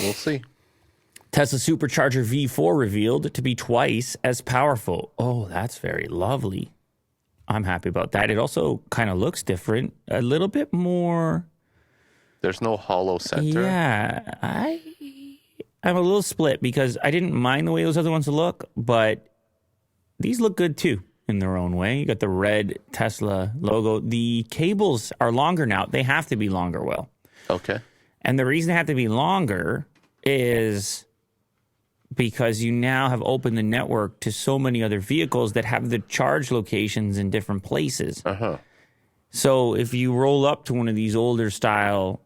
We'll see. Tesla Supercharger V4 revealed to be twice as powerful. Oh, that's very lovely. I'm happy about that. It also kind of looks different, a little bit more. There's no hollow center. Yeah, I'm a little split because I didn't mind the way those other ones look, but these look good too in their own way. You got the red Tesla logo. The cables are longer now. They have to be longer, Will. Okay. And the reason they have to be longer is because you now have opened the network to so many other vehicles that have the charge locations in different places. Uh-huh. So if you roll up to one of these older style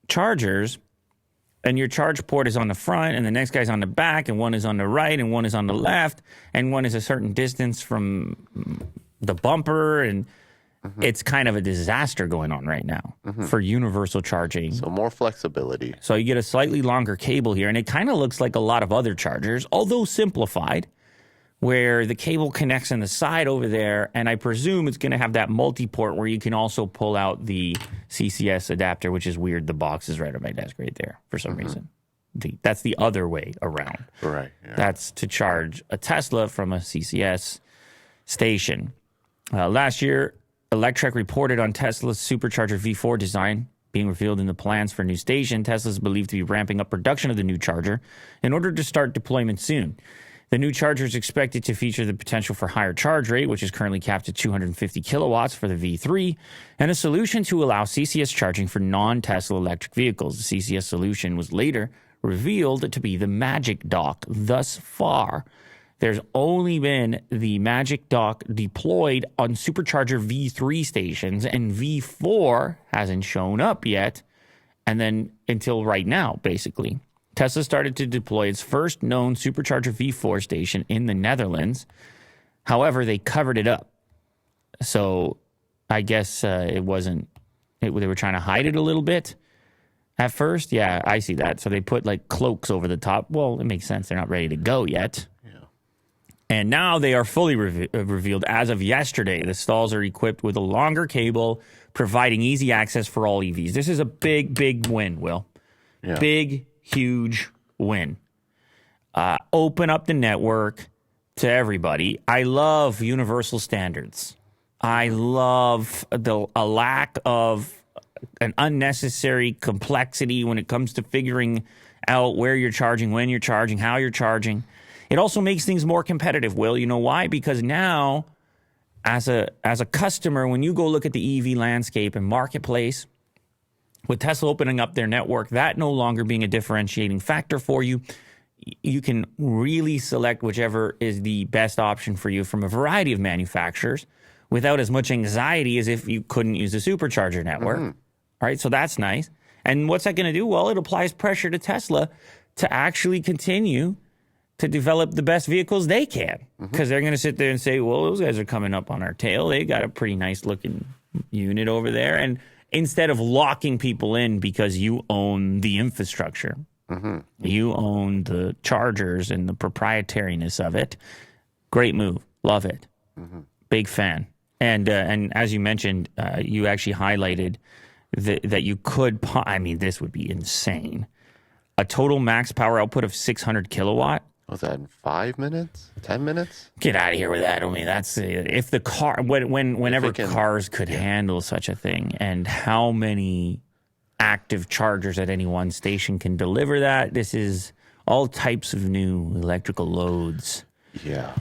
chargers and your charge port is on the front and the next guy's on the back and one is on the right and one is on the left and one is a certain distance from the bumper, and it's kind of a disaster going on right now for universal charging. So more flexibility. So you get a slightly longer cable here, and it kind of looks like a lot of other chargers, although simplified, where the cable connects on the side over there, and I presume it's going to have that multi-port where you can also pull out the CCS adapter, which is weird. The box is right on my desk right there for some reason. That's the other way around. Right. Yeah. That's to charge a Tesla from a CCS station. Last year, Electrek reported on Tesla's Supercharger V4 design being revealed in the plans for a new station. Tesla is believed to be ramping up production of the new charger in order to start deployment soon. The new charger is expected to feature the potential for higher charge rate, which is currently capped at 250 kilowatts for the V3, and a solution to allow CCS charging for non-Tesla electric vehicles. The CCS solution was later revealed to be the Magic Dock. Thus far, there's only been the Magic Dock deployed on Supercharger V3 stations, and V4 hasn't shown up yet, and then until right now, basically. Tesla started to deploy its first known Supercharger V4 station in the Netherlands. However, they covered it up. So I guess it wasn't, they were trying to hide it a little bit at first. Yeah, I see that. So they put like cloaks over the top. Well, it makes sense. They're not ready to go yet. Yeah. And now they are fully revealed as of yesterday. The stalls are equipped with a longer cable, providing easy access for all EVs. This is a big, big win, Will. Yeah. Big, huge win. Open up the network to everybody. I love universal standards. I love a lack of an unnecessary complexity when it comes to figuring out where you're charging, when you're charging, how you're charging. It also makes things more competitive, Will. You know why? Because now, as a customer, when you go look at the EV landscape and marketplace, with Tesla opening up their network, that no longer being a differentiating factor for you, you can really select whichever is the best option for you from a variety of manufacturers without as much anxiety as if you couldn't use the Supercharger network. All right, so that's nice. And what's that going to do? Well, it applies pressure to Tesla to actually continue to develop the best vehicles they can, because they're going to sit there and say, well, those guys are coming up on our tail. They got a pretty nice looking unit over there. And instead of locking people in because you own the infrastructure, you own the chargers and the proprietariness of it. Great move. Love it. Big fan. And as you mentioned, you actually highlighted that you could, I mean, this would be insane. A total max power output of 600 kilowatt. Was that in 5 minutes? 10 minutes? Get out of here with that. I mean, that's if the car, whenever cars could handle such a thing, and how many active chargers at any one station can deliver that. This is all types of new electrical loads. Yeah.